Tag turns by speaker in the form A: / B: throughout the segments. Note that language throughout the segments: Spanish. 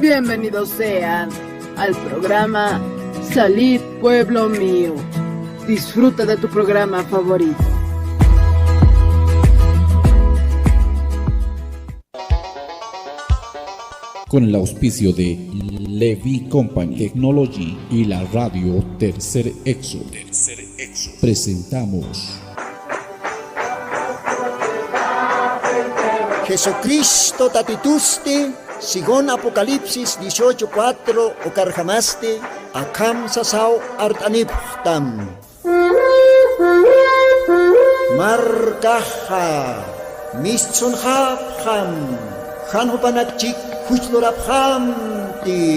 A: Bienvenidos sean al programa Salid Pueblo Mío. Disfruta de tu programa favorito.
B: Con el auspicio de Levi Company Technology y la radio Tercer Exo, presentamos
C: Jesucristo tatituste, sigon Apocalipsis 18:4 o carjamaste, akam sasao artaniptam. Markaha, mistsun hapham, hanhupanakchik huchloraphamti.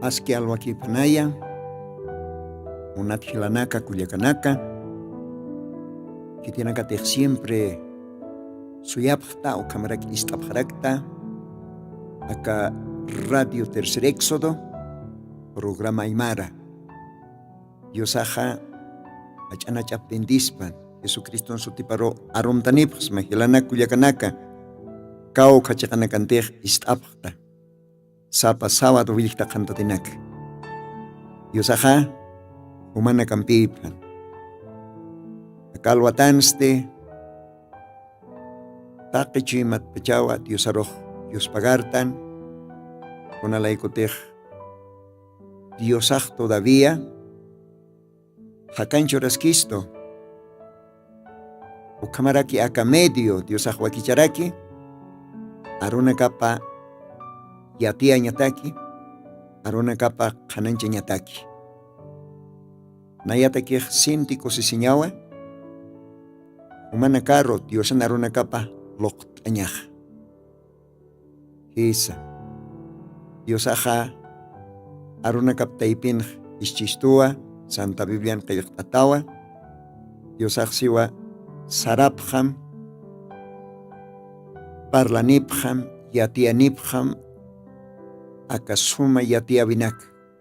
C: Aski alwaki panaya, unatchilanaka kuyakanaka, kitinaka siempre suyapta o kamarak istapharakta, acá Radio Tercer Éxodo, programa Aymara. Yosaja, achanacha bendispan, Jesucristo en su tiparo aromtanipas, mahilana kuyakanaka, kao kachakanakantej istaphta. Sapa sábado vilta cantatinak. Yosaja, humana campipan. Akalwatanste, taqichimat pechawa, Diosaroj, Dios pagartan, con alaikotej. Diosaj todavía, Hakancho rasquisto. Ukamaraki akamedio, Diosaj wakicharaki, aruna capa. Yatia ñataki, aruna kapa kanancha ñataki. Nayataki sinti kosisiñawa, humana carro, Diosan aruna kapa loqtañaja. Hisa, Diosaja aruna kaptaipin ischistua, Santa Biblian kayaqtatawa, Diosaj siwa sarapjam, parlanipjam, yatianipjam, acá suma yatia binak,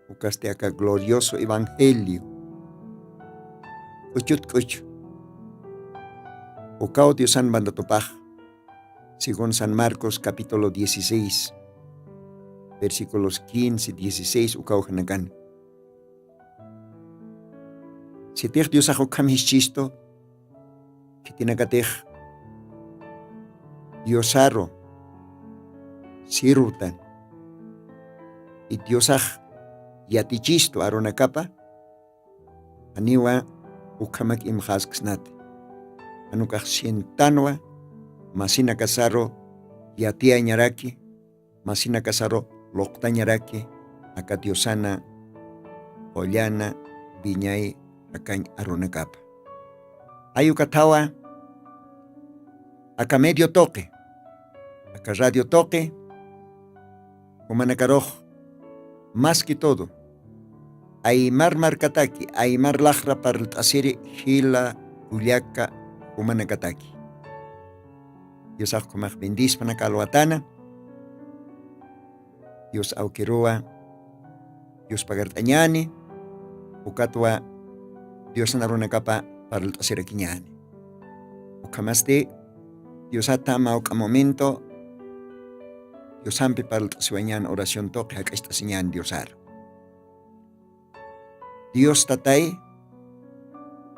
C: ucaste acá glorioso evangelio. Kuchut kuch. Ucao Dios San Bandatopaj, según San Marcos capítulo 16, versículos 15 y 16, ucao hanakan. Si te Dios ajo chisto, que tiene que Diosaro, sirrutan. Y Diosaj yatichisto arona capa, aniwa ukamak imhasknat. Anukaj sientanwa, masina casaro yatia ñaraki, masina casaro lokta ñaraki, acá Diosana, Ollana, Viñay, akañ arona capa. Ayukatawa, acá medio toque, acá radio toque, humanacaroj. Más que todo, Aymar Markataki, Aymar Lajra para el Tasiri, Gila, Uliaca, Humanakataki. Dios Aukomach bendis para Calhuatana, Dios Auqueroa, Dios Pagartañani, Ucatua, Dios Anaruna Capa para el Tasiri Quiñani. Ucamaste, Dios Atama, Uca momento. Dios ampi para el sueñan oración toque a esta señal Diosar. Dios tatay,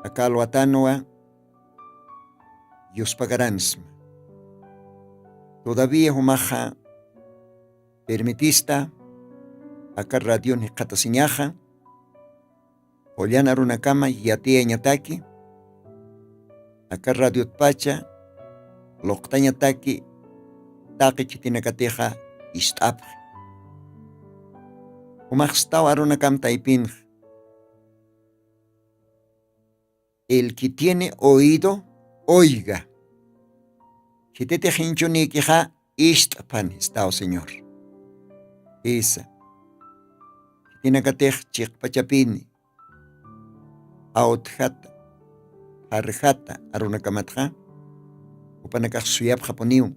C: acá lo atanoa, Dios pagaransma. Todavía humaja permitista, acá radio ni catasiñaja, Ollana runa cama y atia ñataki, acá radio pacha, loktañataki, Taki chitina kateja istap. Umaxtaw aruna kam taipin. El que tiene oído, oiga. Kitete hinchuni kija istpan estado Señor. Esa. Tinakatej chiqpachapini, autjata, harjata arunakamatja, upanakaj suyap japoniu,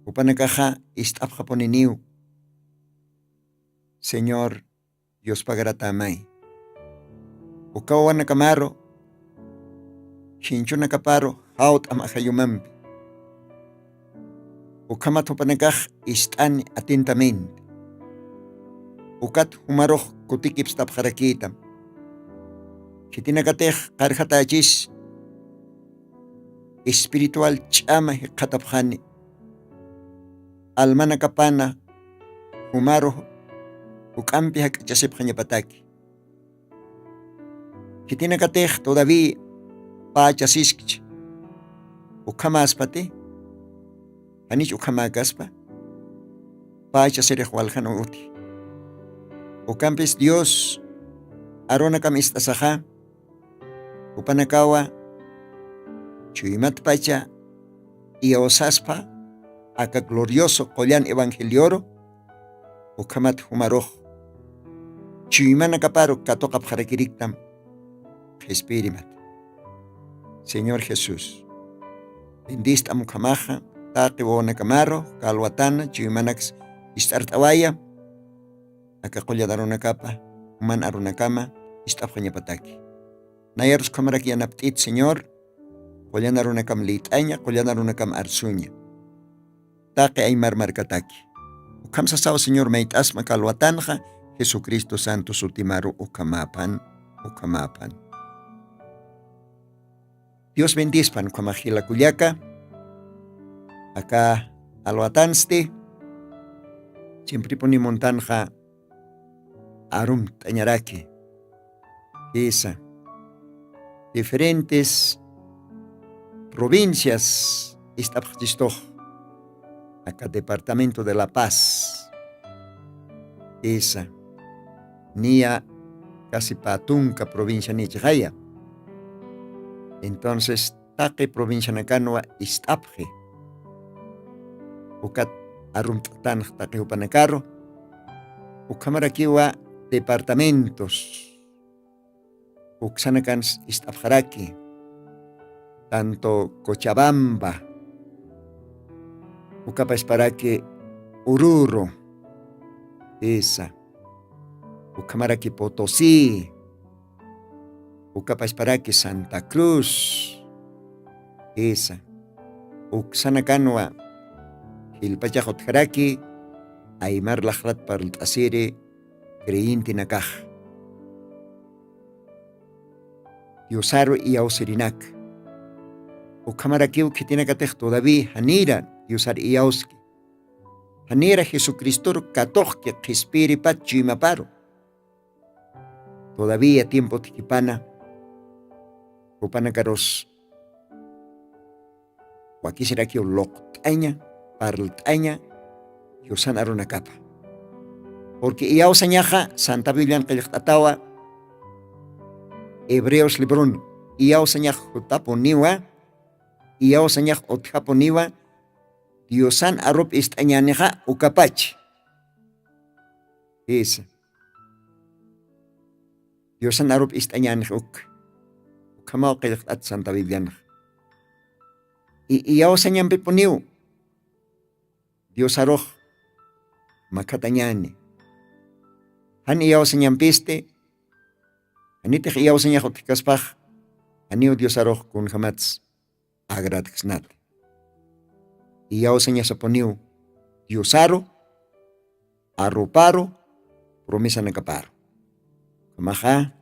C: upanakaja istap japoniniu. Señor, Dios pagaratamay. Ukawana kamaro, chinchuna kaparo, haut amajayumampi. Ukamat upanakaj istani atentamente. Ukat humaroj kutikips tapjarakitam. Chitinakatej karjatachis espiritual chama katapjani. Almana kapana humaro ukampi hakachasipjañapataki. Chitinakatej todavía pachasiskich. Ukamaspati. Hanich ukamagaspa. Pachaserej waljano uti. Ukampis Dios aronakam istasaja. Upanakawa chuymat pacha y osaspa aka glorioso collan evangelioro ukamat humaroj chuymana kaparo katokap jarakiriktam espirimat. Señor Jesús, bendista mukamaja taqi wona kamaro kalwatana chuymanaks istartawaya aka qolla darunakapa man arunakama istapjañapataki. Nayarus kamaraki yanaptit Señor qollan arunakam lit'aña qollan arunakam arsuña taqi aymar markataki. Ukamsasaw Señor mayt'asma kalwatanja Jesucristo Santo sutimaru ukamapan. Dios bendispan ukamajila kullaka acá alwatanste siempre poni montanja arum tañaraki esa diferentes provincias istapjistoj acá departamento de La Paz esa nia casi patunca provincia nichaya. Entonces taqi provincia nakanwa istapje ukat arum tan taqi upanakaro ukamarakiwa departamentos uksanakan istapjaraki tanto Cochabamba ukapasparaki Oruro esa ukamaraki Potosí ukapasparaki Santa Cruz esa uksanakanwa hilpachajotjaraki aymar lajrat parltasire creyente nakaj Diosaro y ausirinak ukamarakiw kitinakatej todavía hanira Diosar y auski hanira Jesucristo katojke qispiri pat chimaparo todavía tiempo tikipana upanakaros wakisiraki loqtaña parltaña Diosan arunakapa porque iausañaja Santa Biblia qillqtatawa Hebreos libron iausañaj hutaponiwa iausañaj utjaponiwa Diosan arup istañaneja ukapach esa Diosan arup istañanej ukamao qillqtat Santa Biblia iausañampi poniw Dios aroj makatañani han iausañampiste anitej iausañaj utikaspaj aniw Dios aroj kun jamats agradexnat iausañas aponiw Diosaro arroparo promesa nakaparo kamaja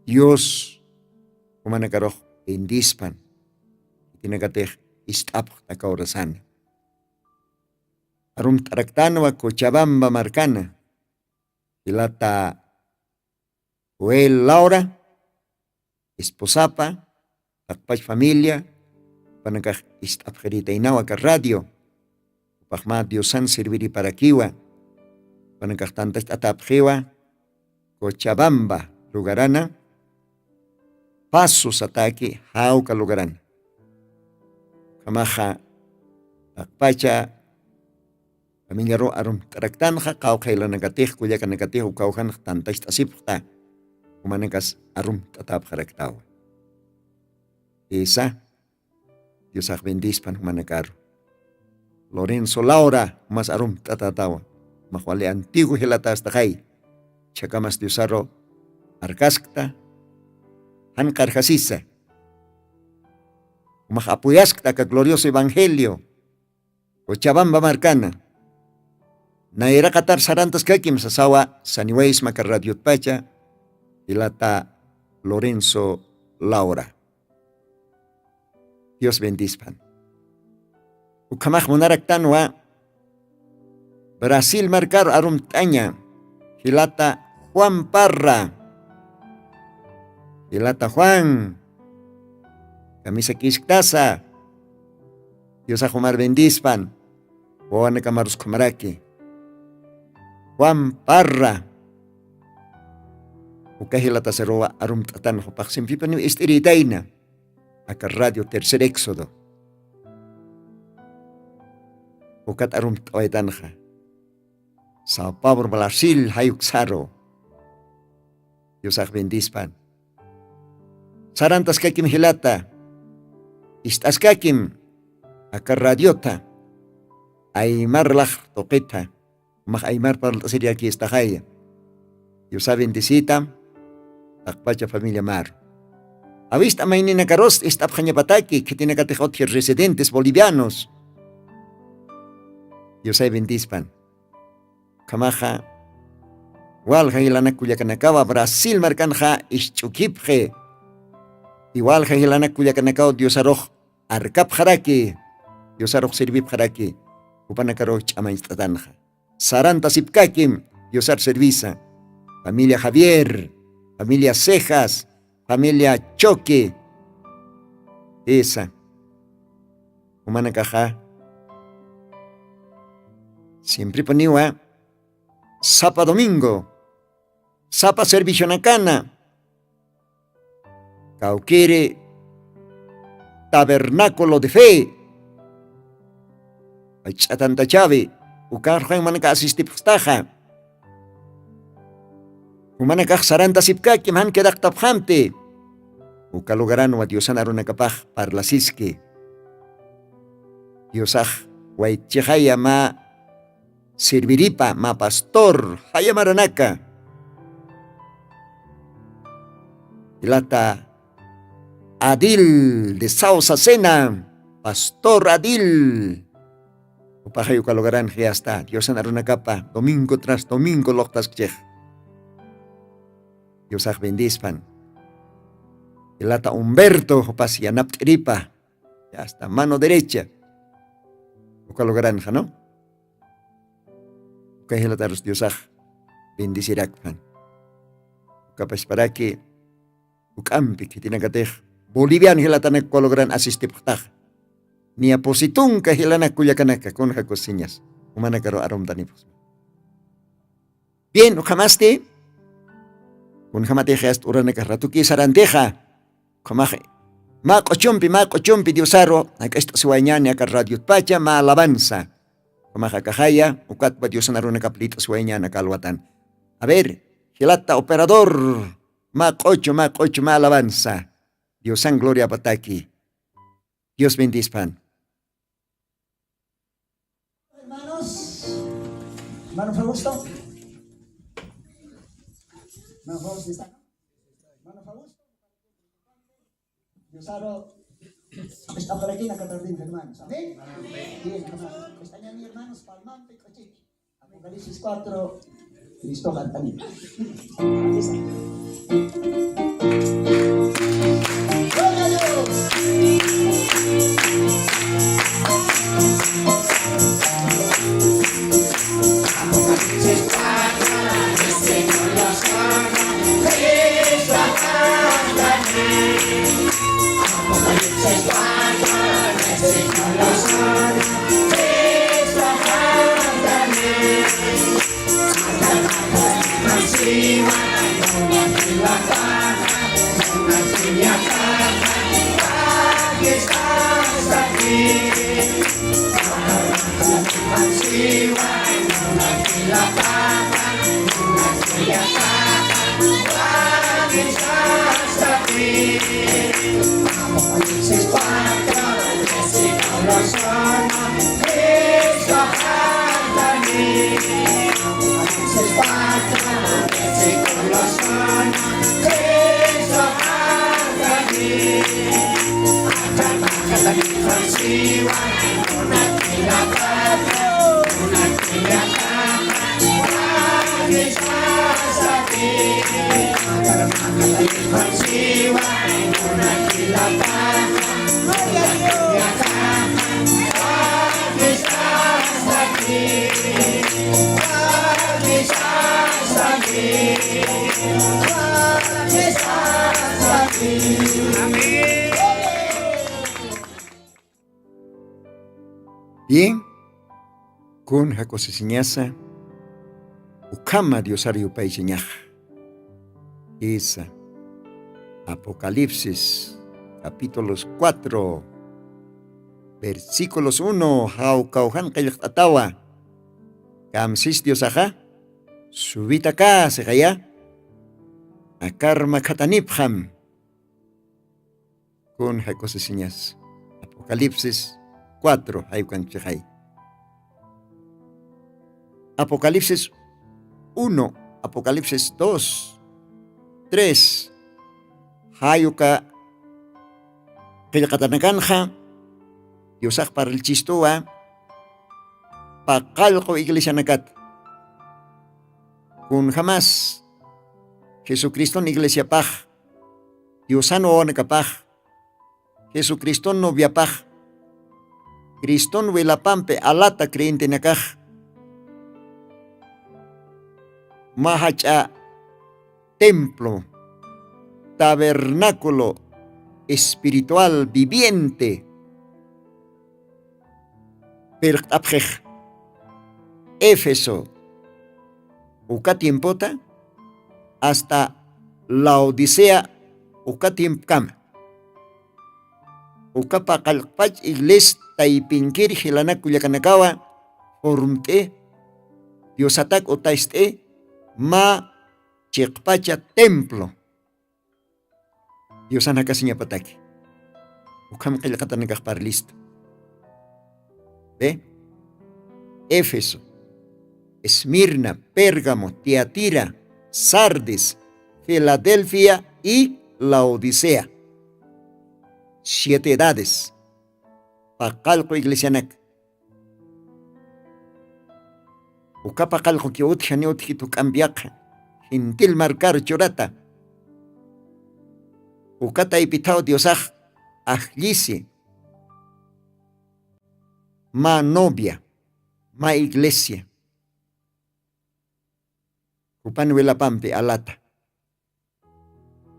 C: Dios kumanakaroj bendispan tinakatej istap takaurasan arum taraktanwa Cochabamba marcana ilata Joel Laura esposapa takpach familia panakaj istapjerita inawa ka radio upajma Diosan serviri para kiwa panakaj tantas atapjewa Cochabamba lugarana pasos ataki hauka lugarana kamaja takpacha Familiaro arum taraktanja qawqayla nakatij kuyaka nakatij ukawjan tantash tasipta humanakas arum tatap jaraktawa. Esa Dios bendispan humanakaro. Lorenzo Laura mas arum tatatawa. Mahwale antiguo hilata hasta jay. Chakamas Diosaro arkaskta han karjasisa. Mahapuyaskta ka glorioso evangelio. Cochabamba marcana. Naira katar sarantas kakim sasawa saniwais maka radio pacha hilata Lorenzo Laura. Dios bendispan. Ukamaj munaraktanwa Brasil marcar arum taña hilata Juan Parra. Hilata Juan camisa kisktaza. Dios ajumar bendispan. Boane kamarus kumaraki. Juan Parra. Ukahilata seroa arum tatan hopak simpipani istiritaina. Aka radio Tercer Éxodo. Ukat arum toetanja. Sao Paulo Brasil hayuksaro. Dios bendispan. Sarantas kakim hilata. Istas kakim. Aka radiota. Aymar lach toqueta. Maj aymar para la serie aquí está jaya. Dios bendisita. Takpacha familia Mar. Avista mainina caros esta pataki que tiene catejotier residentes bolivianos. Dios bendispan. Kamaja. Walja hilana kuyakanakawa Brasil marcanja ischukipje. Igual hilana kuyakanakawa Dios aroj arkap jaraki. Dios aroj servip jaraki. Upanakaro chamainstatanja. Saranta sipkakim. Dios ar servisa. Familia Javier. Familia Cejas. Familia Choque. Esa. Humanakaja. Siempre poniwa. Sapa domingo. Sapa servicio nakana. Cauquere. Tabernáculo de fe. Chatanta chave. Ukarjan manaka asistip staja. Humanakaj saranta sipkaki man kedak tapjamte. Ukalugaran wa Diosan arunakapaj parlasiske. Diosaj waichihaya ma serviripa ma pastor haya maranaka. Ilata Adil de Sausacena. Pastor Adil. Upahayu kalugaran hasta Diosan arunakapa domingo tras domingo loktas kcheh. Diosaj bendispan. Ilata Humberto pasianap tripa. Ya hasta mano derecha. Ukalo granja, ¿no? Ukahilata los Diosaj bendicirakpan. Ukapas para que ukampi que tiene que tener boliviano hilatanak ukalo gran asistiptaj. Ni apositun kahilana kuyakanaka con jacosiñas. Humanakaro arom tanipos. Bien, ukamaste. Unjamateja est uranaka ratuki saranteja. Kamaje. Ma cochompi diosaro. Acá esto se wañane acá radio pacha ma alabanza. Kamaja kajaya. Ukat pa diosan arunaka plito se wañane acá alwatan. A ver. Gilata operador. Ma cocho ma alabanza. Diosan gloria pataki. Dios bendispan.
D: Hermanos Augusto. Hermano Fausto, ¿está? Hermano Fausto. Diosaro está por aquí en la Catarina, hermanos. ¿Amén? Bien, hermanos. Están ya mis hermanos Palmante y Cochichi. Apocalipsis 4, Cristo también. Aquí está. ¡Gloria a Dios! Apocalipsis 4, el Señor los ama, Cristo Apocalipsis 4, el Señor los ama, Cristo encima, no me la
C: Bien, con jacosisiñasa, ukama diosario paiseñaj. Esa, Apocalipsis, capítulos 4, versículos 1, jaucaujan atawa, kamsis diosaja, subita ka segaya, akarma katanipjam, con jacosisiñas. Apocalipsis 4, Apocalipsis 1, Apocalipsis 2, 3, hayuka qillqatanakanja, Diosaj para el chistoa, paqalqo iglesia nakat, kun jamás Jesucristo en iglesia paj, Diosano onekapaj, Jesucristo novia paj, Criston velapampe alata creyente nakaj, mahacha templo, tabernáculo espiritual viviente, pertapjej, Éfeso, ukatiempota, hasta la Odisea, ukatiempkam, ukapaqalqpach iglesia taipinkir hilanakullakanakawa, formte, Diosatak otaiste, ma chiqpacha templo. Diosana kasinya pataki. Ukam qillqatanakaq par listo. ¿Ve? Éfeso, Esmirna, Pérgamo, Tiatira, Sardis, Filadelfia y la Odisea. 7 edades. Paqalqo iglesianak. Ukapaqalqo ki utjani utjitu cambiaqa. Gentil marcar chorata. Ukata ipitao diosaj ajlisi. Ma novia, ma iglesia. Upanuela pampe alata.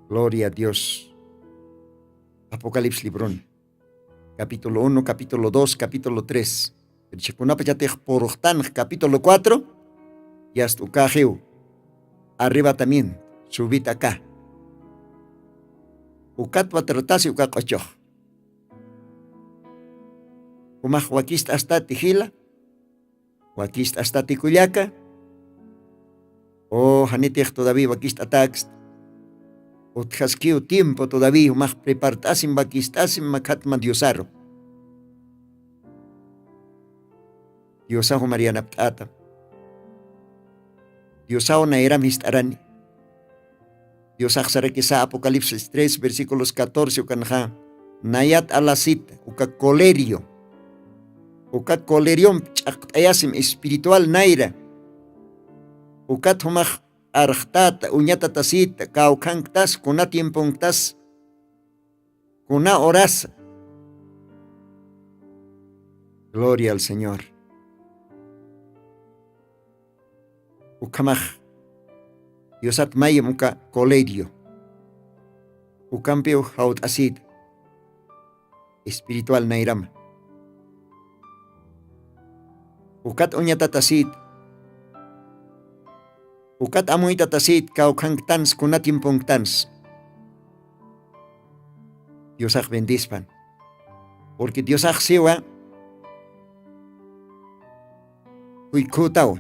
C: Gloria a Dios. Apocalipsis librón. Capítulo 1, capítulo 2, capítulo 3. Capítulo 4. Y hasta ukajeu. Arriba también. Subita acá. Ukatwa tratasi ukakochoh. Umaj wakista hasta tijila. Wakista hasta tikullaka. Oh, hanitej todavía wakista ataxt. Utjaskiu tiempo todavía umaj prepartasim wakistasim makatma diosaro. Diosajo Mariana Ptata. Diosajo Nairam Histarani. Diosaj Sarekisa Apocalipsis 3, versículos 14 ukanja. Nayat alasit uka colerio. Uka colerium chaqtayasim espiritual naira. Ukat humaj arjtata uñata tasita kaukanktas kuna tiempongtas. Kuna horas. Gloria al Señor. Ukamaj. Diosat mayem uka colerio. Ukampeo haut asid. Espiritual nairam. Ukat uñata tasid. Ukat amuita tasid kaukankstans kunatimpongtans. Diosaj bendispan. Porque Diosaj siwa. Uykutaw.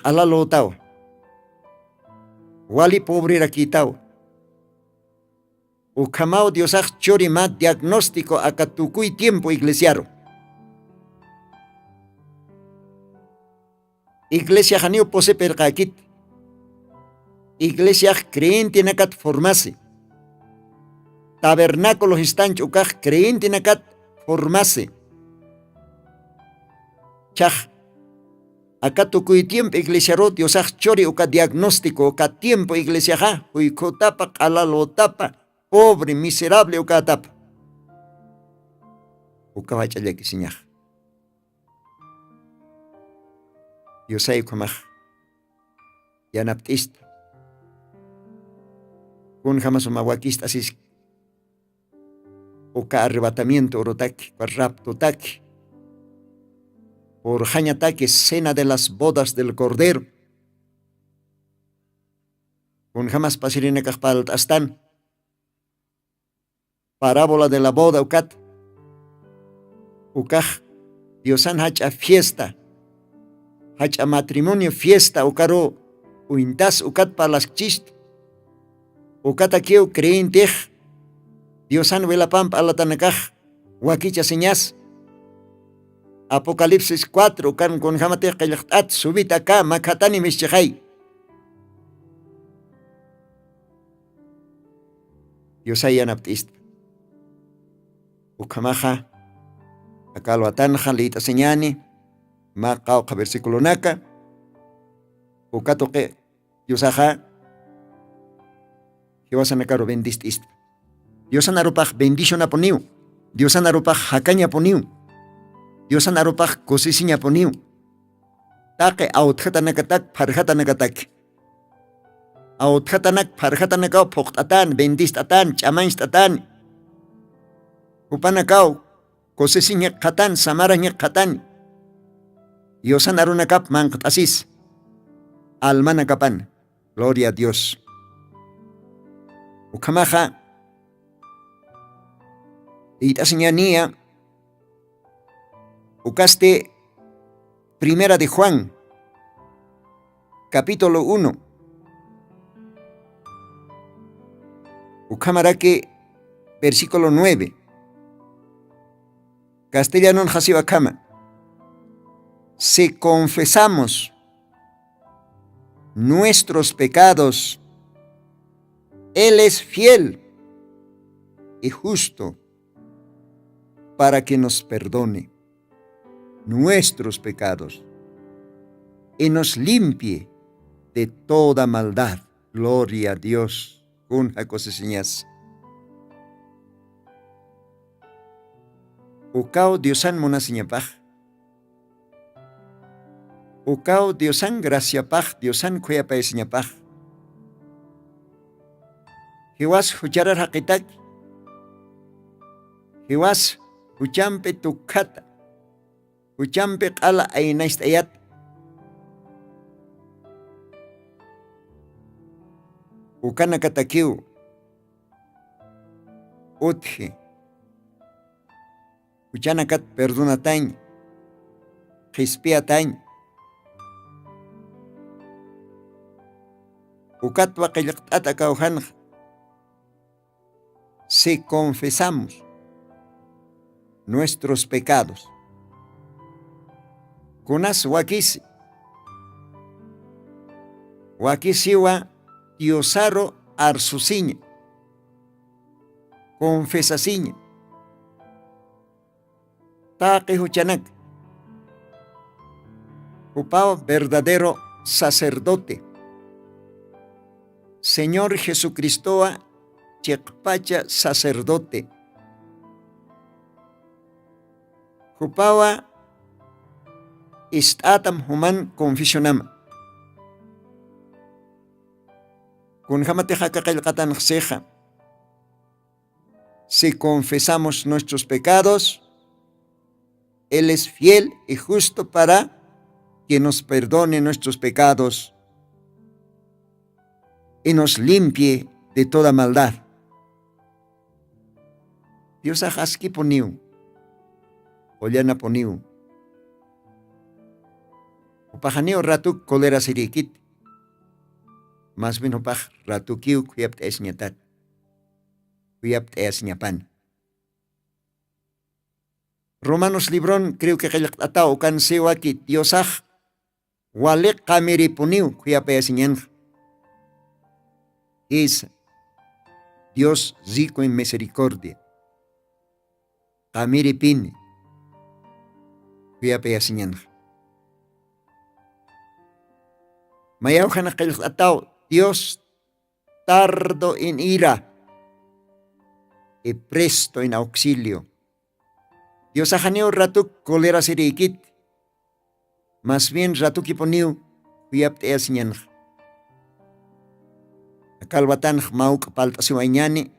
C: Alalotao. Wali pobre rakitao. Ukamao Diosaj chorima diagnóstico akatukuy tiempo iglesiaro. Iglesia janio pose perqakit. Iglesia creyente nakat formase. tabernáculo histanch ukaj creyente nakat formase. Chaj acá tukuy tiempo iglesia ro Diosaj chori uka diagnóstico uka tiempo iglesia ja uykutapa qalalotapa pobre miserable uka tapa uka wach'allaki siñaj Diosay kumaj yanapt'ista kun jamás umawakista asis uka arrebatamiento orotaki kwa raptotaki por jañataki cena de las bodas del Cordero. Kun jamás pasirine kajpalt astan. Parábola de la boda ukat. Ukaj Diosan hacha fiesta. Hacha matrimonio fiesta ukaro uintas ukat palas chist. Ukat akiu creintej. Diosan velapamp alatanakaj. Wakicha señas. Apocalipsis 4 kan con jamate qillqat subita ka makhatani mishchay. Diosay yanaptista. Ukamaja akalo atanja lita señani maqaw versículo naka. Ukatoke Diosaja Diosanakaro bendistista. Diosanarupaj bendición aponiu. Diosanarupaj hakaña poniu. Diosan arupaj kosisiña poniu. Take autjatanatak parjatanatak. Autjatanak parjatanakao poqtatan, bendistatan, chamanstatan. Upanakao kosisiña qatan, samaraña qatan. Diosan arunakap manqtasis. Almanakapan. Gloria a Dios. Ukamaja. Itasiñanía. Ucaste Primera de Juan, capítulo 1. Ucamarake, versículo 9. Castellano Hasibakama. Si confesamos nuestros pecados, Él es fiel y justo para que nos perdone nuestros pecados y nos limpie de toda maldad. Gloria a Dios. Con señas. Ukao Diosan monasiñapaj. Ukao Diosan graciapaj, Diosan kuyapaysiñapaj. Hiwas hucharar haqitak. Hiwas huchampe tukata. Huchampe qala aynaystayat. Ukana katakiu. Utji. Huchana kat perdonatañ. Hispiatañ. Ukat waqillaqtata kawhanj. Si confesamos nuestros pecados. Kunas wakisi. Wakisiwa Diosaro arsusiña. Confesasiña. Taqi huchanak. Upao verdadero sacerdote. Señor Jesucristoa chekpacha sacerdote. Upawa istatam human confesionama. Kun jamateja kakilqatan xeja. Si confesamos nuestros pecados, Él es fiel y justo para que nos perdone nuestros pecados y nos limpie de toda maldad. Dios ajaski poniu, ollana poniu. Upajaneo ratuk kolera sirikit. Más bien upaj ratukiu kuyapt esñatat. Kuyapt esñapan. Romanos Librón creo que atao kan sewaki Diosaj wale kameri puniu kuyapt esñan. Is Dios rico en misericordia. Kamiri pini. Cuyape asiñanja. Mayaujana qillqatao, Dios tardo en ira y presto en auxilio. Dios ajaneo ratu cólera sirikit. Más bien ratu kiponiu cuyapte asiñanja. Akalwatan mauk paltasiwañani.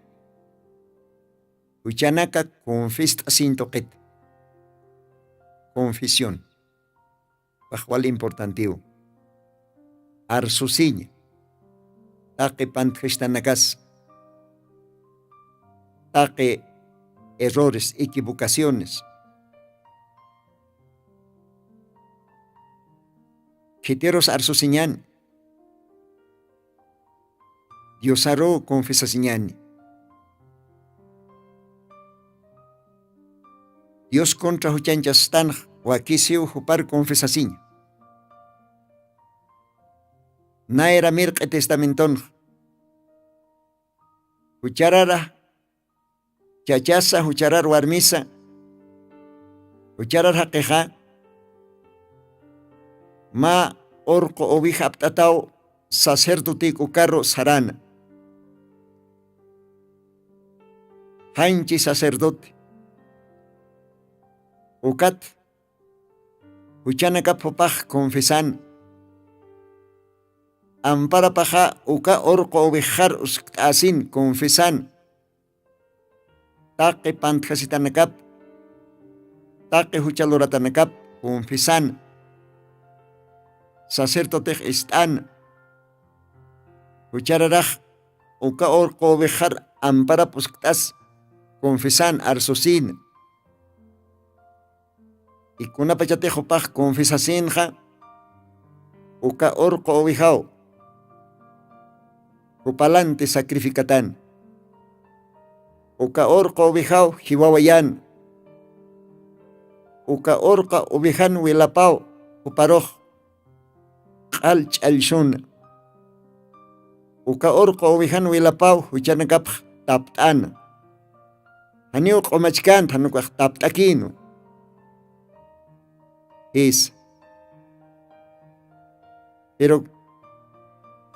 C: Uchanaka confista sintoquet. Confesión. Bajual importantivo. Arsusiña. Taque pantjestanakas. Taque errores, equivocaciones. Quiteros arsusiñan. Diosaro confesasiñani. Dios contra huchanchas tan huaquisio jupar confesasiña. Na era mirque testamenton. Hucharara. Chachasa hucharar warmisa. Hucharar haqueja. Ma orco ovija aptatao sacerdote cucarro sarana. Hanchi sacerdote. Ucat. Huchanaka popaj confesan. Ampara paja uka orco ovejar asin confesan. Taque pantjasitanakap. Taque huchaloratanakap confesan. Sacerdote estan. Huchararaj uka orco ovejar ampara pustas confesan arsosin. Y kuna pachatejo paj confesasinja. Uka orco ovejao. Upalante sacrificatan. Uka orca ovejao jiwawayan. Uka orca ovejan wilapao uparoj. Qalch alshun. Uka orca ovejan wilapao huchanakap taptan. Haniuk omachkan hanukwak taptakino. Es. Pero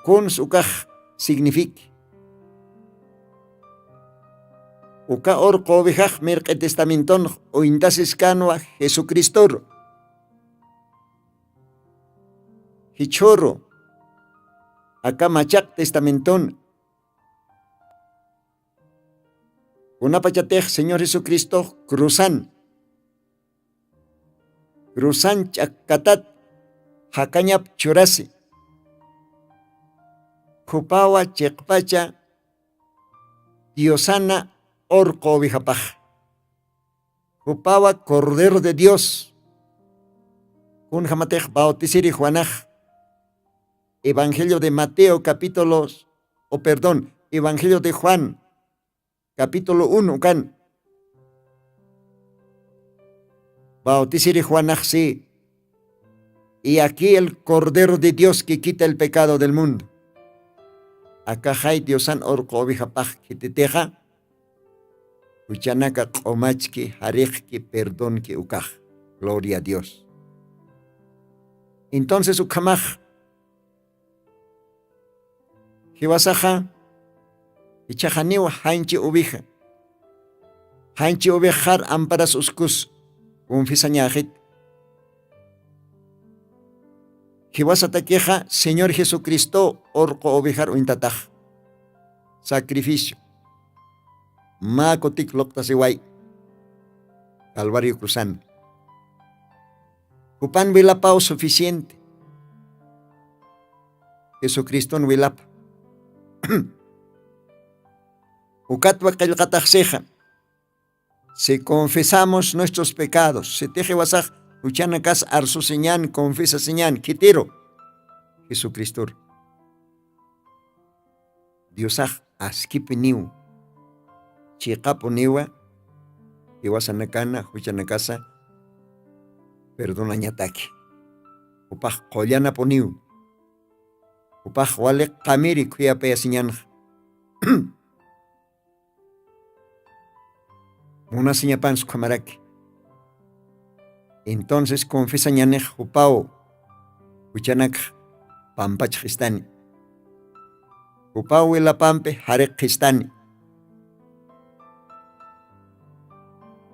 C: con su kaj significa. Uka orco ovejaj merque testamenton o intasis canoa Jesucristo. Hichoro. Acá machak testamenton. Una pachatej Señor Jesucristo cruzan. Cruzan chakatat. Hakanyap churasi. Kupawa chekpacha Diosana orco ovejapaj. Kupawa Cordero de Dios. Kun jamatej bautisiri Juanaj. Evangelio de Mateo Evangelio de Juan capítulo 1 kan. Bautisiri Juanaj sí. Y aquí el Cordero de Dios que quita el pecado del mundo. Acá hay Diosan orco ovejapaj que te teja. Uchanaka omachki harejki perdón que ukaj. Gloria a Dios. Entonces ukamaj. Jiwasaja. Ichajaniwa hanchi oveja. Hanchi ovejar amparas uskus. Confisañajit. Jiwasataqueja, Señor Jesucristo, orco ovejar uintataj. Sacrificio. Macotic loctaseway. Calvario cruzando. Cupan vilapao suficiente. Jesucristo no vilapa. Ucatwa calcataxeja. Si confesamos nuestros pecados, se teje wasaj. Uchanakas arsu señan, confesa señan, quitero. Jesucristo. Diosaj askipiniu. Chiqapuniwa. Iwasanakana, huchanakasa. Perdona ñataki. Upaj qollana poniu. Upaj wale kamiri kuyape señan. Munasiñapan sukamaraki. Entonces confesañanej upao huchanak pampach khistani. Upao wilapampe harek khistani.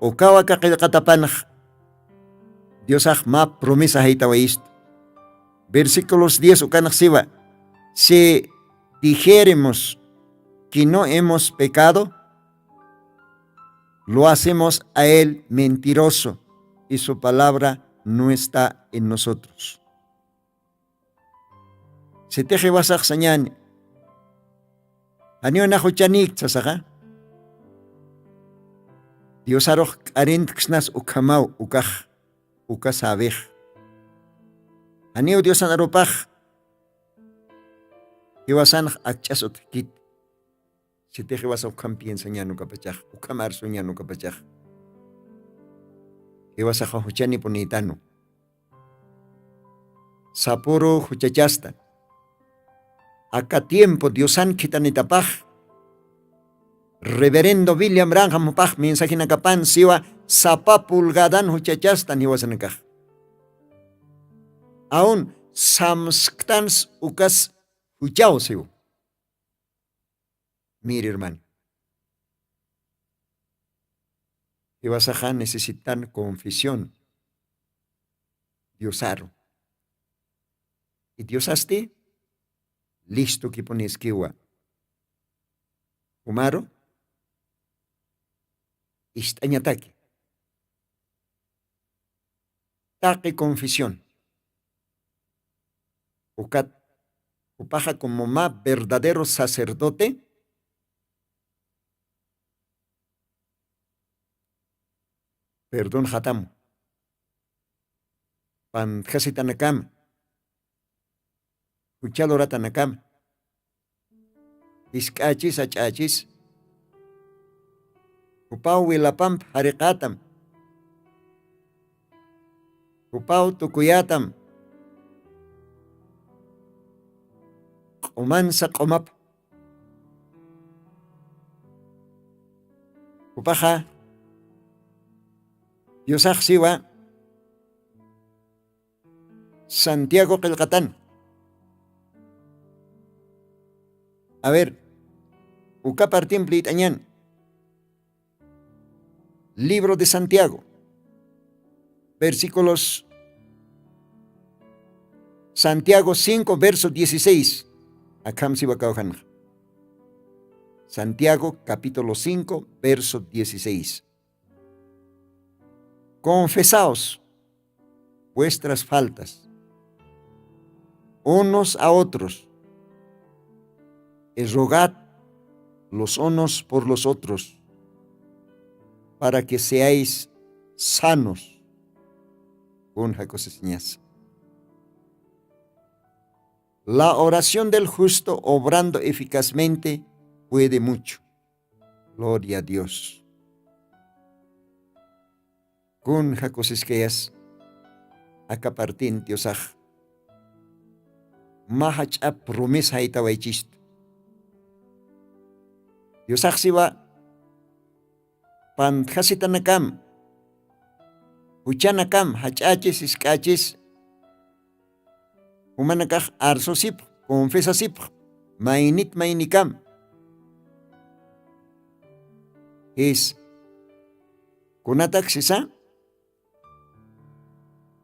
C: Ukawa kakilkatapanaj Diosaj ma promesa haitawa isto. Versículos 10 ukanak siwa. Si dijéremos que no hemos pecado, lo hacemos a él mentiroso y su palabra no está en nosotros. Se teje wasaj sañani. Anio nahuchanik tsasaga. Dios aroj arint ksnas ukamau ukaj ukasabej. Anio Dios anaropaj. Iwasan akchasot kit. Si te vas a ukam piensa ñano kapachaj, ukamar suñano kapachaj. Ibas a huchani ponitano. Saporo huchachasta. Acá tiempo Diosan kitanitapaj. Reverendo William Branham paj mensajina kapan siwa sapapulgadan huchachasta ni wasanakaj. Aún samsktans ukas huchao siwa. Mire, hermano, que vas a necesitar confesión. Diosaro. Y Diosaste, listo que pones kiwa. Humaro, istañataki. Taque confesión. Ukat, upaja como más verdadero sacerdote. Perdón, Hatam. Pan Hasitanakam. Uchaloratanakam. Iskachis achachis. Upau wilapam harikatam. Upau tukuyatam. Umansa komap. Upaha. Diosaj siwa Santiago Kelkatán. A ver, uka partim plitañan. Libro de Santiago. Versículos Santiago 5, verso 16. Akam siwa kauhan. Santiago capítulo 5, verso 16. Confesaos vuestras faltas unos a otros y rogad los unos por los otros para que seáis sanos. La oración del justo obrando eficazmente puede mucho. Gloria a Dios. Kun hakosiskeas akapartin Diosaj mahacha promesa itawaichist Diosaj siwa pan hasitanakam huchanakam hachachis iskachis humanakaj arsosip confesasip mainit mainikam es kunataxisa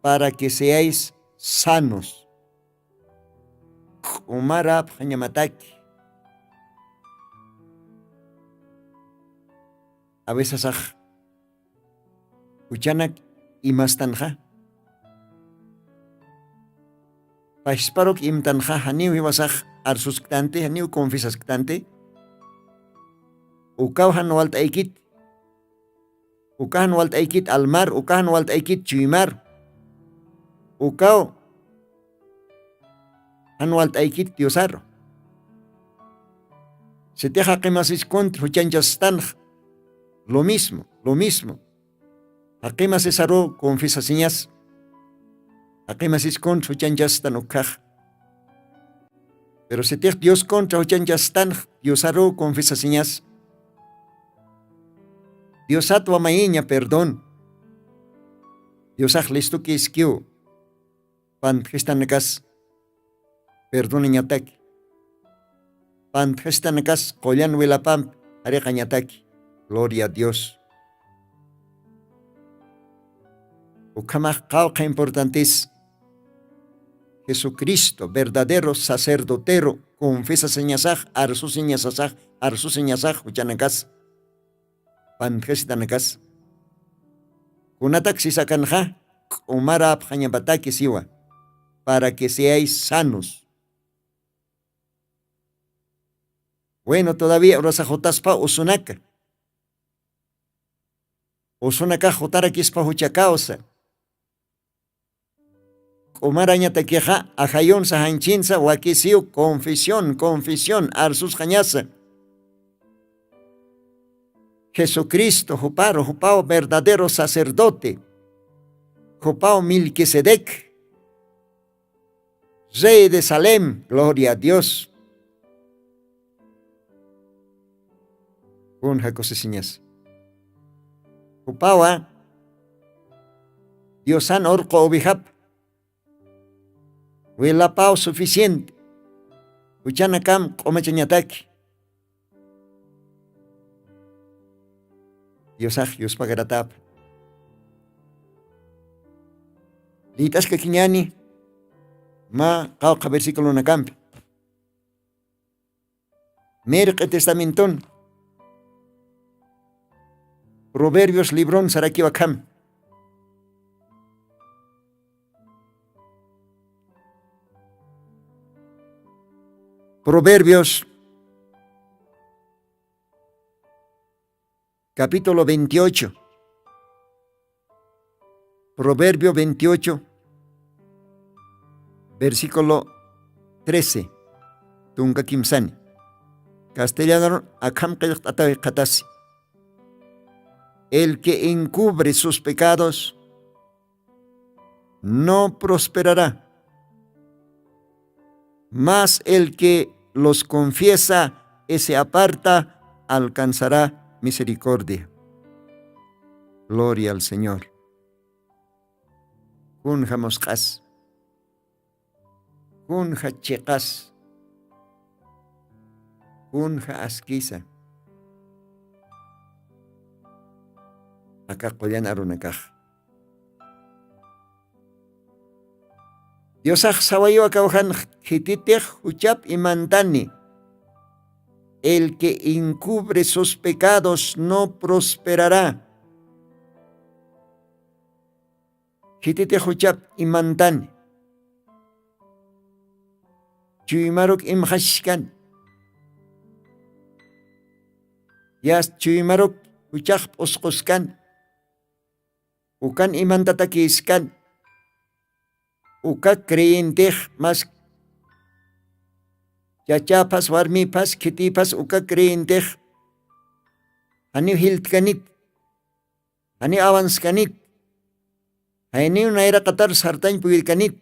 C: para que seáis sanos. Umara phanyamataki. A veces uchanak imastanja. Paisparok imtanja haniu hiwasaj arsusktante, haniu confesasktante. Ukauhan walt aikit. Ukahan walt aikit almar, ukahan walt aikit chuimar. Ukao anual taikit Diosaro. Se te hakemas contra huchanchastan lo mismo. Hakemas esaro confiesa señas. Hakemas contra huchanchastan ukaj. Pero se te Dios contra huchanchastan Diosaro confiesa señas. Dios atwa mayiña perdón. Dios listo que esquiu. Pan gestanakas perdón ñataki. Pan gestanakas collan wilapam areja ñataki. Gloria a Dios. Ukamaj cauca importantes. Jesucristo, verdadero sacerdotero, confesa señasaj, arsu señasaj, uchanakas. Pan gestanakas. Kunatak sisakanja, umara abjañabataki siwa, para que seáis sanos. Bueno, todavía urasajotaspa usunaka. Usunaka jotarakispa huchakausa. Umaraña taqueja, ajayon sahanchinsa, wakisiu, confesión, arsus jañasa. Jesucristo, Jupao, verdadero sacerdote. Jupao Melquisedec, Rey de Salem, gloria a Dios. Un jacosesiñas. Jupao, Diosan orco obijap. Huelapao suficiente. Uchanakam omachañataki. Dios pagaratap. Litas que quiñani. Ma cauca versículo na campi. Merque testamentón. Proverbios librón saraki wakam. Proverbios capítulo 28. Proverbio 28, versículo 13. Tunga kimsani. Castellano akam katasi. El que encubre sus pecados no prosperará, mas el que los confiesa y se aparta alcanzará misericordia. Gloria al Señor. Kunja moscas, kunja checas, kunja asquisa. Acá podían arunacaj. Dios sawayo akaujan hititej huchap y mantani. El que encubre sus pecados no prosperará. Hititej huchap y mantani. Chuymaruk imhashkan. Yas chuymaruk huchap osqoskan. Ukan imantatakiskan. Uka creyentej mas chachapas warmipas kitipas uka creyentej ani hiltkanit ani avanskanit ani unaira qatar sartañ puyirkanit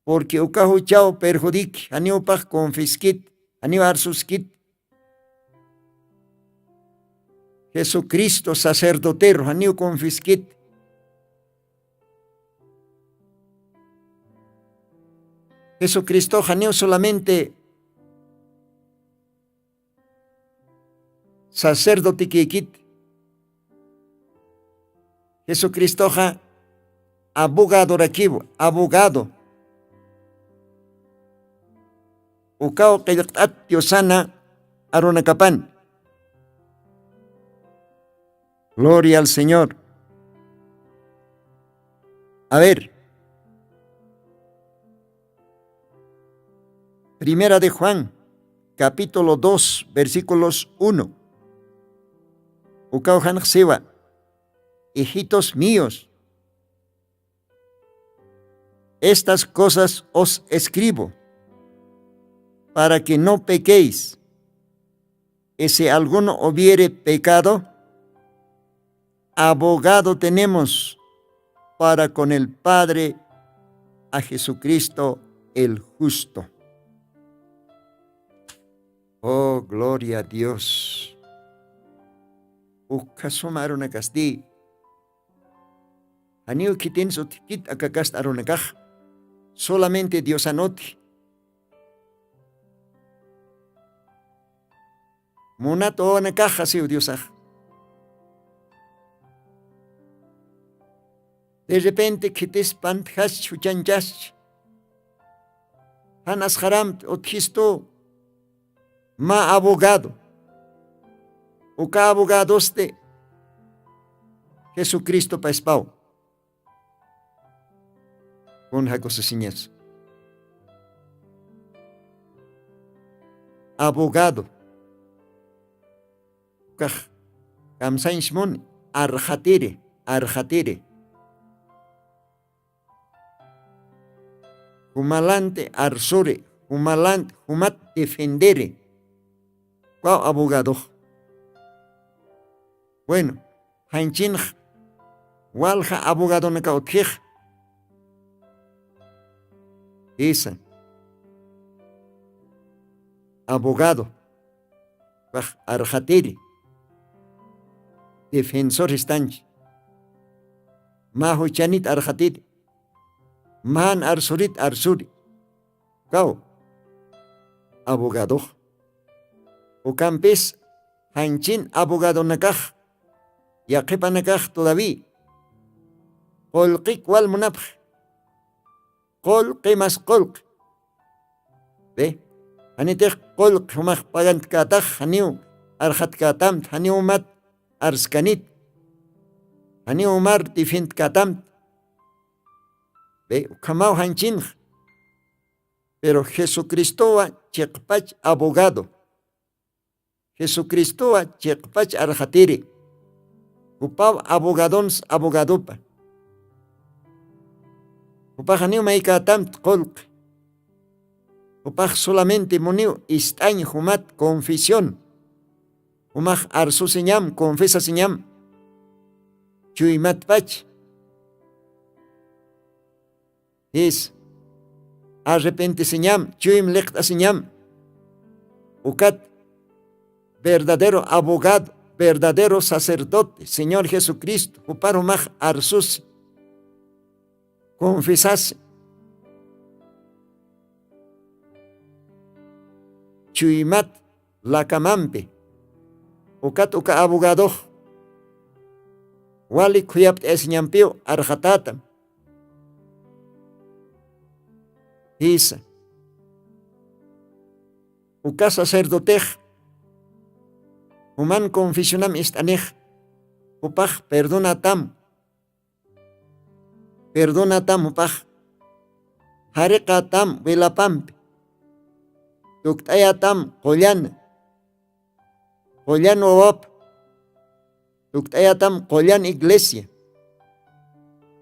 C: porque uka huchao perjudik ani upaj confisquit ani arsuskit. Jesucristo sacerdotero ani confisquit. Jesucristo janeo solamente sacerdote kikit. Jesucristo ja abogado rakibo, abogado. Ukao kayakat Diosana aronakapan. Gloria al Señor. A ver. Primera de Juan, capítulo 2, versículos 1. Ukauhan Siva, hijitos míos, estas cosas os escribo para que no pequéis. Y si alguno hubiere pecado, abogado tenemos para con el Padre, a Jesucristo el justo. Oh, gloria a Dios. ukasuma aruna kasti. Aniu kitin sotikit akakast aruna kaj. Solamente Dios anoti. Monato ona caja siu Dios aj. De repente kitis pantjas chuchanjas. Hanas haram otjisto. Ma abogado. Uka abogados de Jesucristo pa espau. Con jacosesiñas. Abogado. Kaj. Kamsainshmon arjatire. Humalante arsore. Humat defendere. Cuau abogado. Bueno, hanchin walja abogado na kautjej. Esa. Abogado. Arjatiri. Defensor estanchi. Maho chanit arjatiri. Man arsurit arsuri. Kau. Abogado. O campes hanchin abogado nakaj. Ya kepa nakaj todavía. Kolqik wal munapj. Kolqi mas kolq. Ve. Hanitej kolq humaj pagant kataj haniu. Arjat katamt haniu mat arskanit. Haniu mar tifint katamt. Ve. Kamau hanchin. Pero Jesucristo wa chekpach abogado. Jesucristo wa chekpach arjatiri. Upau abogadons abogadopa. Upajaniu maikatam kolk. Upaj solamente moniu istañ humat confesión. Umaj arsu señam, confesa señam. Chuymat pach. Es arrepente señam, chuyim lecta señam. Ukat verdadero abogado. Verdadero sacerdote, Señor Jesucristo, uparo maj arsus, confesase. Chuymat lakamampe, ukat uka abogado, wali kuyapt esñampio arjatatam. Isa, uka sacerdotej, Human confesionam istanej. Upaj perdonatam. Upaj. Harekatam velapamp. Tuktayatam kolyan. Kolyan wawap. Tuktayatam kolyan iglesia.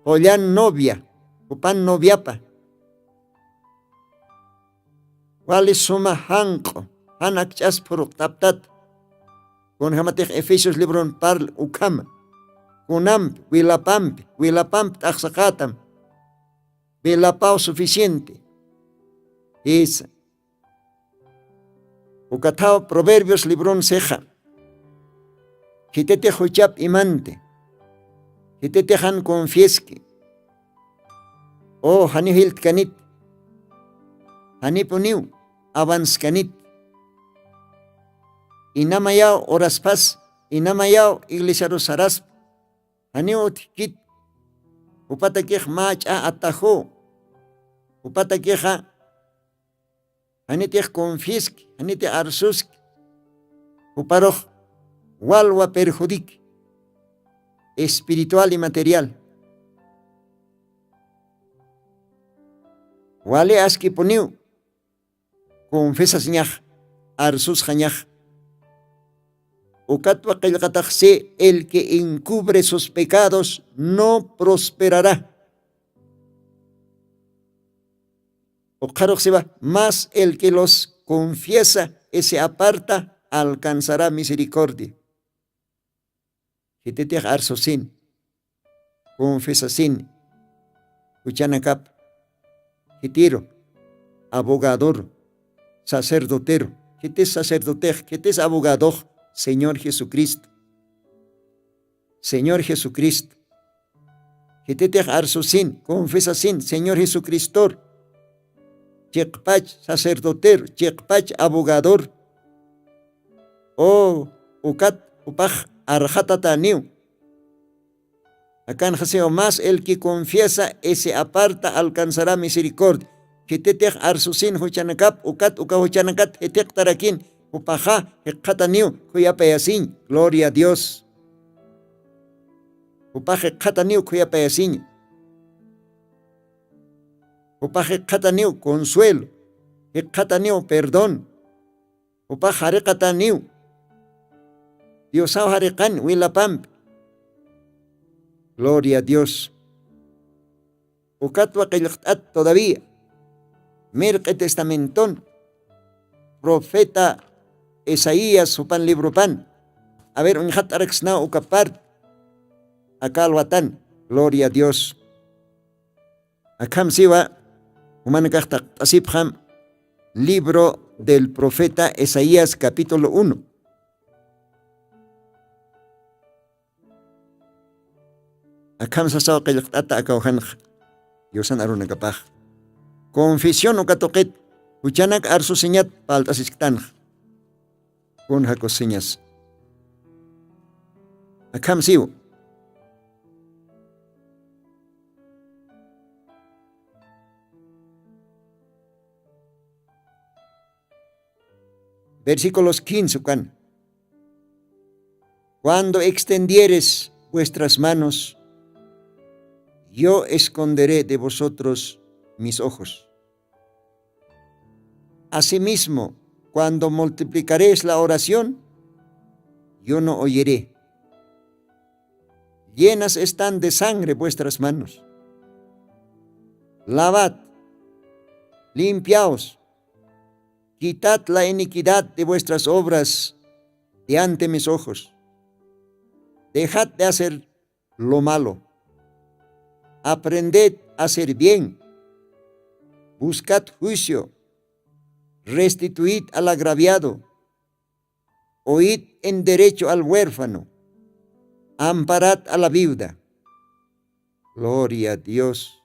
C: Kolyan novia. Upan noviapa. Wali suma hanko. Hanak chas puruk taptat. Con jamatej Efesios libron parl ukam. Kunamp, wilapamp taxakatam. Wilapao suficiente. Esa. Ukatao Proverbios libron seja. Hitete huchap imante. Hitete han confieske. Oh, hani hilt kanit. Hani puniu. Avans kanit. Inamayao oraspas, inamayao iglesia rosaras, haneo tikit, upatakej macha atajo, upatakeja, hanetej confisk, hanete arsusk, uparoj, walwa perjudic, espiritual y material. Wale aski poniu, confesas ñaj, arsus jañaj. Ukatwa qillqataxi, el que encubre sus pecados no prosperará. Uqaruqsiba, más el que los confiesa y se aparta alcanzará misericordia. Hitete arsosin, confesasin, uchanacap, hitiro, abogador, sacerdotero, hites sacerdote, hites abogado, Señor Jesucristo. Señor Jesucristo. Hititej arsusin, confesasin, Señor Jesucristo. Chekpach sacerdotero, chekpach abogador. Oh, ukat upaj arjatataniu. Acá en más el que confiesa y se aparta alcanzará misericordia. Hititej arsusin huchanakap, ukat uka huchanakat, hitek tarakin, upaja, hekataniu, huyapayasin. Gloria a Dios. Upaje hekataniu, huyapayasin. Upaje hekataniu, consuelo. Hekataniu, perdón. Upaje harekataniu. Dios harekan, wilapamp. Gloria a Dios. Ukatwa kayaktat todavía. Merque testamentón. Profeta Isaías, supan libro pan. A ver, un hat arexna ukapart. Acá alwatan. Gloria a Dios. Akam siwa. Humanakaktak asipjam. Libro del profeta Isaías, capítulo 1. Akam sasaw kayakta akawhan. Yosan aruna kapaj. Confesión o katoket. Huchanak arsu señat paltasistan. Con hakos señas. Akam siw. Versículos 15. Cuando extendieres vuestras manos, yo esconderé de vosotros mis ojos. Asimismo, cuando multiplicaréis la oración, yo no oiré. Llenas están de sangre vuestras manos. Lavad, limpiaos, quitad la iniquidad de vuestras obras de ante mis ojos. Dejad de hacer lo malo. Aprended a hacer bien. Buscad juicio. Restituid al agraviado. Oíd en derecho al huérfano. Amparad a la viuda. Gloria a Dios.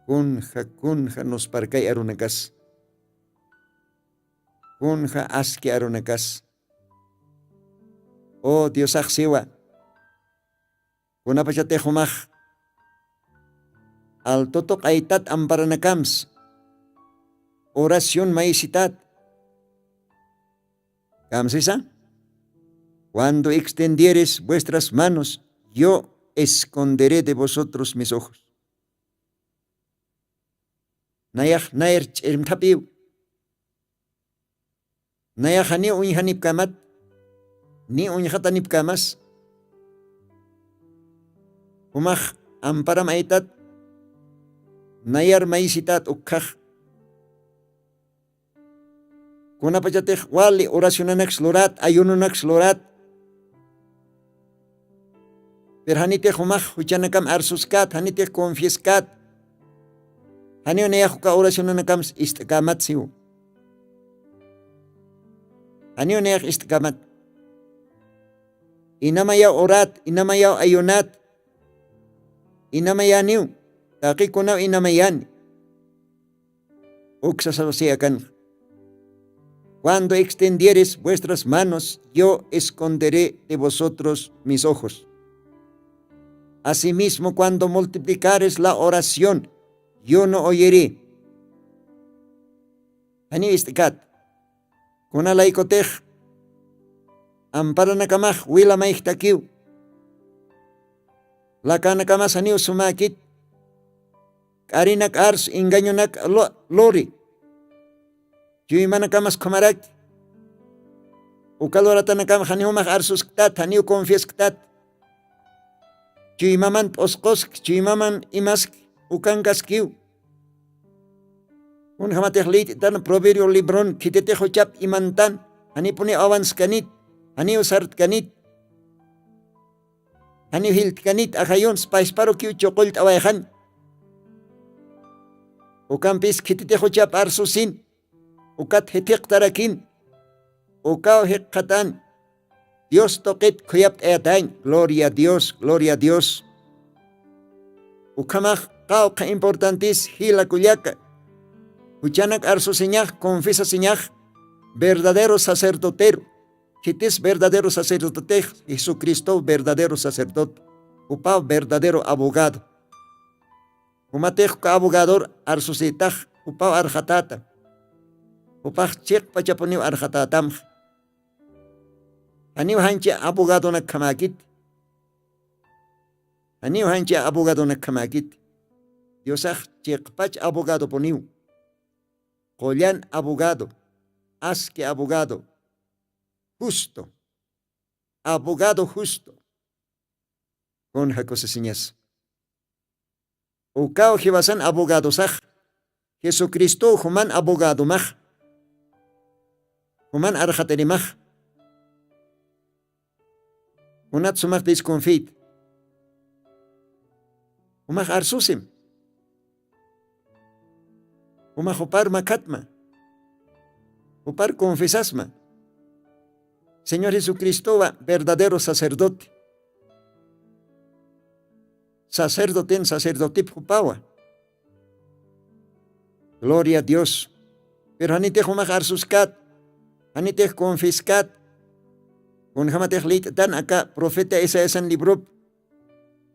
C: Kunja nos parcay arunakas. Kunja aski arunakas. Oh Dios ajsiwa. Kunapachate humaj. Al totok aitat amparanakams. Oración maisitat. Kamsisa. Cuando extendieres vuestras manos, yo esconderé de vosotros mis ojos. Nayah nair chirmtapiu. Nayah ni unhanip kamat. Ni unhatanip kamas. Humaj amparam aitat. Nayar maisitat ukkaj. Kuna pachatej wali oracionanak slorat, ayununak slorat. Per hanitej humaj huchanakam arsuskat, hanitej confieskat. Hanio neyahuka oracionanakam istikamat siu. Hanio neyah istikamat. Inamaya orat, inamaya ayunat. Inamaya niu. Taki kunaw inamayan. Uksasasiakan. Cuando extendieres vuestras manos, yo esconderé de vosotros mis ojos. Asimismo, cuando multiplicares la oración, yo no oiré. Hani istikat. Kuna laikotej. Amparanakamax wila maihtakiw. Lakanakamas haniw sumakit. Karinak ars inganyonak lori. Yuimanakamas kumarak. Ukaloratanak haniumak arsus ktat, haniu confies ktat. Chuymaman oskosk, chuymaman imask, ukankaskiw. Un hamatehlit tan proverbio libron, kitetejo chap imantan, hanipuni avans kanit, haniu sart kanit. Haniu hilt kanit, ahayon, spaisparo kiu chokolt awayhan. Ukampis kitetejo chap arsusin, ukat hetek tarakin, ukaw hekatan. Dios toqet kuyap eatayn. Gloria a Dios, gloria a Dios. Ukamaj qawqa importantis hila kullaka. Huchanak arso señaj, confiesa señaj, verdadero sacerdotero. Quites verdadero sacerdote, Jesucristo verdadero sacerdote. Upao verdadero abogado. Umatej abogador arso setaj, upao arjatata. Upaj chek pachaponiw arjatatam. Aniw hanche abogado na kamakit. Aniw hanche abogado na kamakit. Diosaj chek pach abogado poniw. Collan abogado. Asque abogado. Justo. Abogado justo. Con Jacose señas. Ukao jibasan abogado saj. Jesucristo human abogado maj. Human arjateri maj. Unat sumaj disconfit. Umaj arsusim. Umaj upar makatma. Upar confesasma. Señor Jesucristo va verdadero sacerdote. Sacerdote en sacerdote pupawa. Gloria a Dios. Pero hanite humaj arsuskat. Hanite confiskat. Kun hamateh lit dan acá profeta Isaías en libro.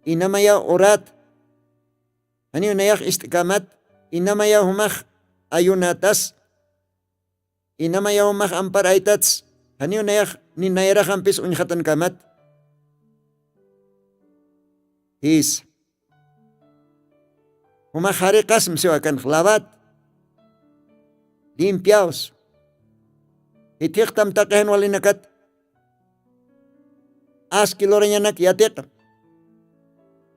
C: Inamaya orat. Hani unayah istikamat. Inamaya humaj ayunatas. Inamaya humaj amparaitats. Hani unayah ninayara hampis unjatan kamat. His. Humaj harikas msiwakan lavat. Limpiaos. Itiktam takahen walinakat. Aski loranyanak yatek.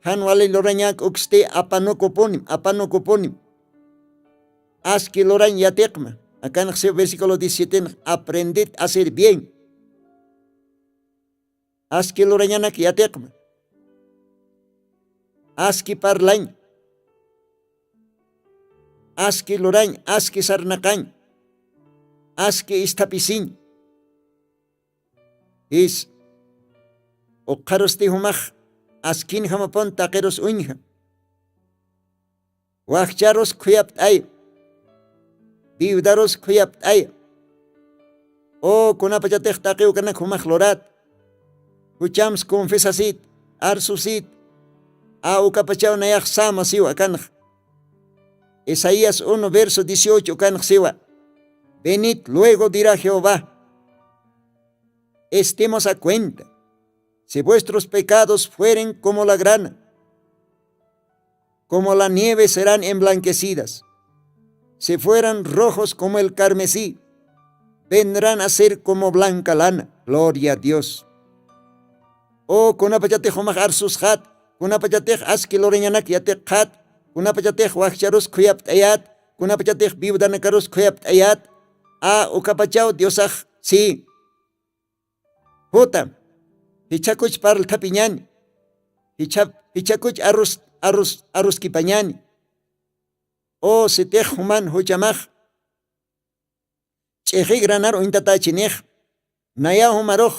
C: Han wali loranyak ukste apano kuponim. Aski loran yatekma. Acá en el versículo 17, aprended a hacer bien. Aski loranyanak yatekma. Aski parlañ. Aski lorañ, aski sarnakañ. Aski istapisin. Is Okaros ti humaj, askin hamapon takeros unja. Wachcharos kuyapt ay. Viudaros kuyapt ay. O kunapachatej takeu kanak humaj lorat. Huchams confesasit, arsusit. A ukapachao nayak sama siwa kanak. Isaías 1 verso 18 kanak siwa. Venid luego dirá Jehová. Estemos a cuenta. Si vuestros pecados fueren como la grana, como la nieve serán emblanquecidas. Si fueran rojos como el carmesí, vendrán a ser como blanca lana. Gloria a Dios. Oh, kunapachatej humaj arsushat, kunapachatej aski loreñanak yatekhat, kunapachatej wachcharos kuyapt ayat, kunapachatej viudanakaros kuyapt ayat. A ukapachao Diosaj, sí. Jota. Hichakuch parl tapiñani. Hichakuch arus kipañani. O sitej human huchamaj. Cheji granar ointatachinej. Naya humaroj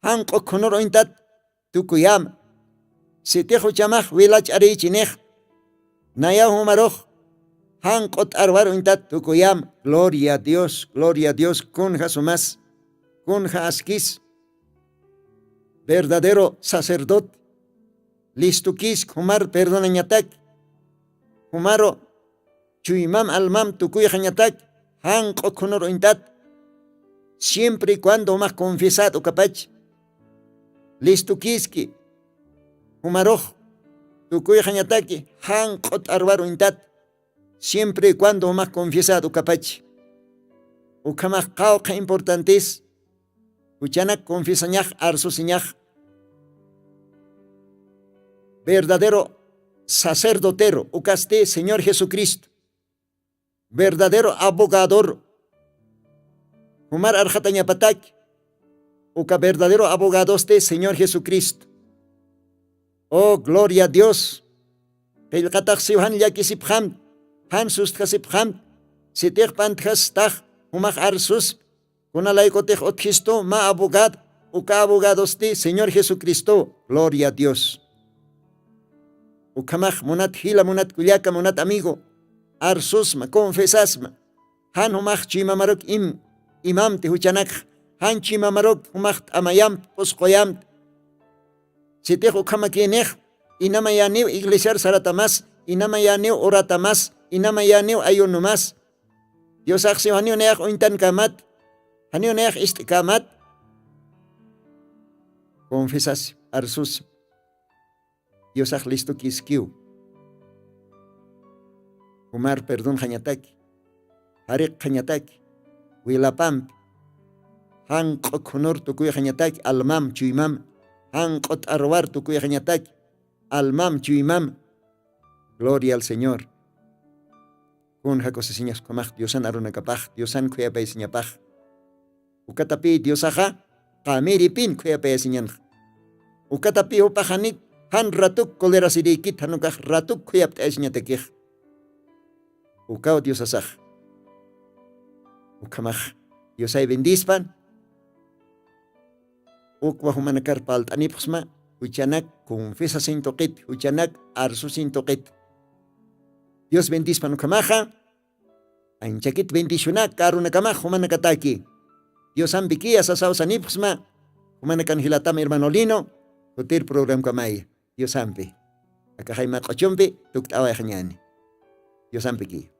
C: hanko kunor ointat tukuyam. Sitej huchamaj wilach arichinej. Naya humaroj hankot arwar ointat tukuyam. Gloria a Dios, kunja sumas, kunja askis. Verdadero sacerdote. Listukis humar perdonañatak. Humaro chuimam almam tukuy hañatak. Hanko kunor ointat. Siempre y cuando más confesado capach. Listukiski. Humaroj tukuy hañataki. Hanko arbar ointat. Siempre y cuando más confesado capach. Ukamaj qawqa importantes. Uchanak confesañaj arsusiñaj. Verdadero sacerdotero, ucaste Señor Jesucristo. Verdadero abogador. Humar arjatañapatak. Uca verdadero abogado este Señor Jesucristo. Oh, gloria a Dios. El kataxibhan yakisibham. Han sustkasibham. Sitech pantjas taj. Humaj arsus. Kunalaikotej otjisto ma abogado, uka abogados ti, Señor Jesucristo, gloria a Dios. Ukamaj monat hila monat kuliaka monat amigo, arsusma, confesasma, han humaj chimamarok imam te huchanak, han chimamarok humaj amayam poscoyam. Si te ukamakinej, inamayaniw iglesiar saratamas, inamayaniw oratamas, inamayaniw ayunumas. Dios aksi hanyo neak ointan kamat, hanyo neak istikamat. Confesas arsus. Dios ak listo kiskiu. Umar perdón hanyataki. Harik hanyataki. Wilapam. Han konor tukuy hanyataki almam chuimam. Han kot arwar tukuy hanyataki almam chuimam. Gloria al Señor. Kun hakos siñas komaj Diosan aruna kapaj, Diosan kuya pa siñapaj. Ukatapi Diosaja, kamiri pin kuya pa siñan. Ukatapi upajanik han ratuk kolera sirikit hanukaj ratuk kuya pa siñatekij. Ukao Diosasaj. Ukamaj Diosay bendispan. Ukwa humanakar palt anipxma, uchanak confesa sin toqit, uchanak arsu sin toqit. Dios bendispan ukamaja. Anchakit bendicionak karuna kamaj humanakataki. Dios ambikia sasaw sanipxma. Humanakan hilatam hermano Lino. Kutir program kamay. Dios ampi. Akahay matkochumpi tuktaway kanyani. Dios ampiki.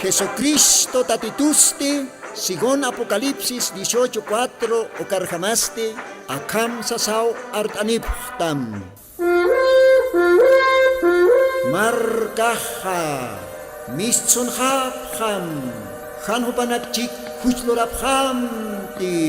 C: Jesucristo tatituste, sigon Apocalipsis 18:4 o karjamaste, akam sasaw artaniptam. Markaha, mistsun hapham, hanhupanakchik huchloraphamti.